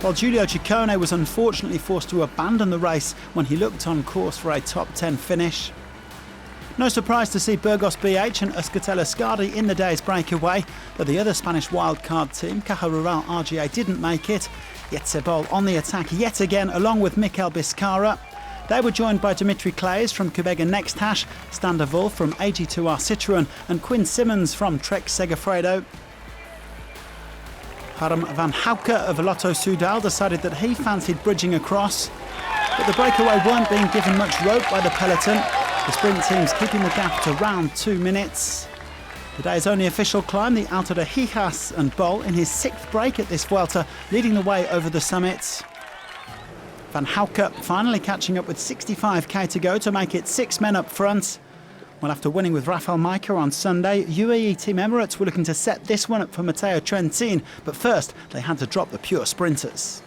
while Giulio Ciccone was unfortunately forced to abandon the race when he looked on course for a top 10 finish. No surprise to see Burgos BH and Euskaltel Euskadi in the day's breakaway, but the other Spanish wildcard team, Caja Rural RGA, didn't make it. Jetse Bol on the attack yet again, along with Mikel Biscara. They were joined by Dimitri Claes from Kubega Next Hash, Stan de Wolf from AG2R Citroën and Quinn Simmons from Trek Segafredo. Harm van Houke of Lotto Soudal decided that he fancied bridging across, but the breakaway weren't being given much rope by the peloton. The sprint teams keeping the gap to around 2 minutes. Today's only official climb, the Alto de Hijas, and Bol in his 6th break at this Vuelta, leading the way over the summit. Van Houke finally catching up with 65k to go to make it 6 men up front. Well, after winning with Rafael Majka on Sunday, UAE Team Emirates were looking to set this one up for Matteo Trentin, but first they had to drop the pure sprinters.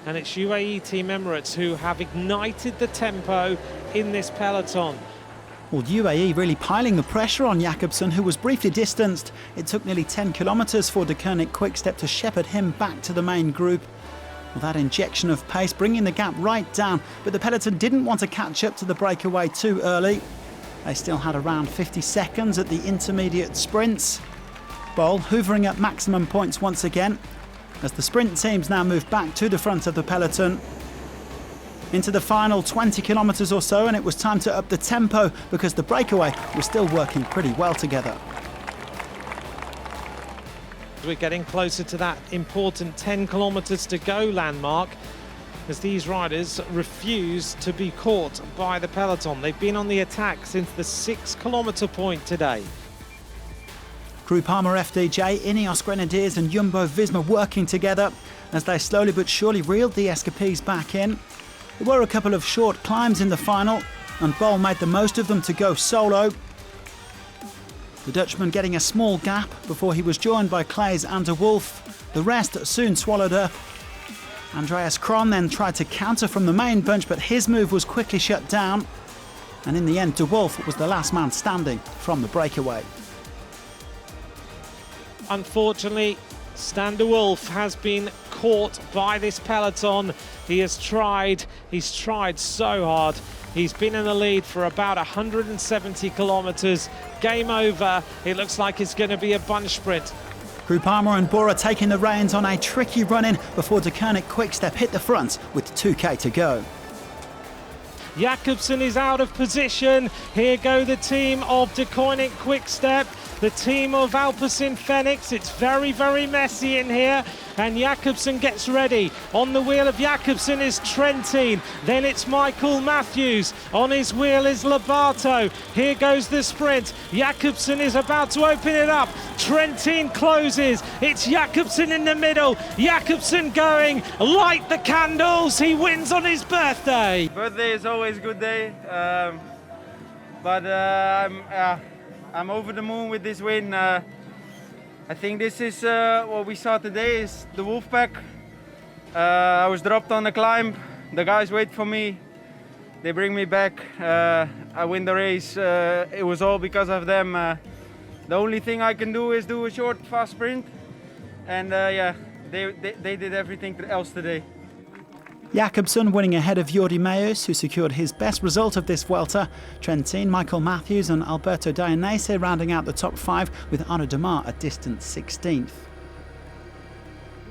And it's UAE Team Emirates who have ignited the tempo in this peloton. Well, UAE really piling the pressure on Jakobsen, who was briefly distanced. It took nearly 10 kilometres for De Koning Quickstep to shepherd him back to the main group. Well, that injection of pace bringing the gap right down, but the peloton didn't want to catch up to the breakaway too early. They still had around 50 seconds at the intermediate sprints. Bol hoovering up maximum points once again, as the sprint teams now move back to the front of the peloton. Into the final 20 kilometres or so, and it was time to up the tempo because the breakaway was still working pretty well together. We're getting closer to that important 10 kilometres to go landmark, as these riders refuse to be caught by the peloton. They've been on the attack since the 6 kilometre point today. Groupama FDJ, Ineos Grenadiers and Jumbo Visma working together as they slowly but surely reeled the escapees back in. There were a couple of short climbs in the final, and Bol made the most of them to go solo. The Dutchman getting a small gap before he was joined by Claes and de Wolf. The rest soon swallowed up. Andreas Kron then tried to counter from the main bunch, but his move was quickly shut down. And in the end, de Wolf was the last man standing from the breakaway. Unfortunately, Stan de Wolf has been caught by this peloton. He's tried so hard. He's been in the lead for about 170 kilometres. Game over. It looks like it's going to be a bunch sprint. Groupama and Bora taking the reins on a tricky run-in before De Koning Quickstep hit the front with 2k to go. Jakobsen is out of position. Here go the team of De Koning Quickstep, the team of Alpecin Fenix. It's very, very messy in here, and Jakobsen gets ready. On the wheel of Jakobsen is Trentin, then it's Michael Matthews. On his wheel is Lobato. Here goes the sprint. Jakobsen is about to open it up. Trentin closes. It's Jakobsen in the middle. Jakobsen going, light the candles. He wins on his birthday. Birthday is always a good day, but I'm over the moon with this win. I think this is what we saw today is the Wolfpack. I was dropped on the climb. The guys wait for me. They bring me back. I win the race. It was all because of them. The only thing I can do is do a short, fast sprint. And yeah, they did everything else today. Jakobsen winning ahead of Jordi Meus, who secured his best result of this Vuelta. Trentin, Michael Matthews and Alberto Dainese rounding out the top 5, with Arnaud Demar a distant 16th.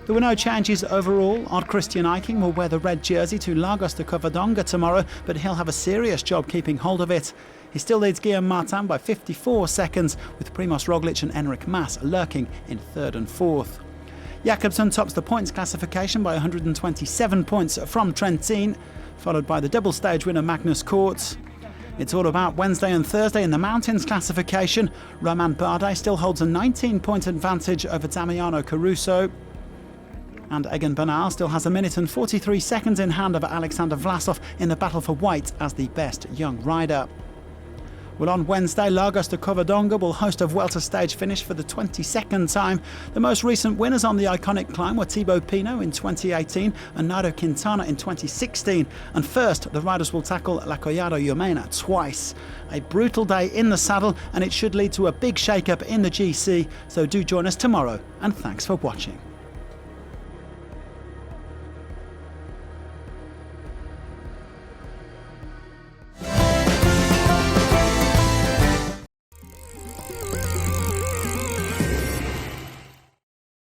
There were no changes overall. Odd Christian Eiking will wear the red jersey to Lagos de Covadonga tomorrow, but he'll have a serious job keeping hold of it. He still leads Guillaume Martin by 54 seconds, with Primoz Roglic and Enric Mas lurking in 3rd and 4th. Jakobsen tops the points classification by 127 points from Trentin, followed by the double stage winner Magnus Kort. It's all about Wednesday and Thursday in the mountains classification. Romain Bardet still holds a 19-point advantage over Damiano Caruso. And Egan Bernal still has 1 minute and 43 seconds in hand over Alexander Vlasov in the battle for white as the best young rider. Well, on Wednesday, Lagos de Covadonga will host a Vuelta stage finish for the 22nd time. The most recent winners on the iconic climb were Thibaut Pinot in 2018 and Nairo Quintana in 2016. And first, the riders will tackle La Collada Lomena twice. A brutal day in the saddle, and it should lead to a big shake-up in the GC. So do join us tomorrow, and thanks for watching.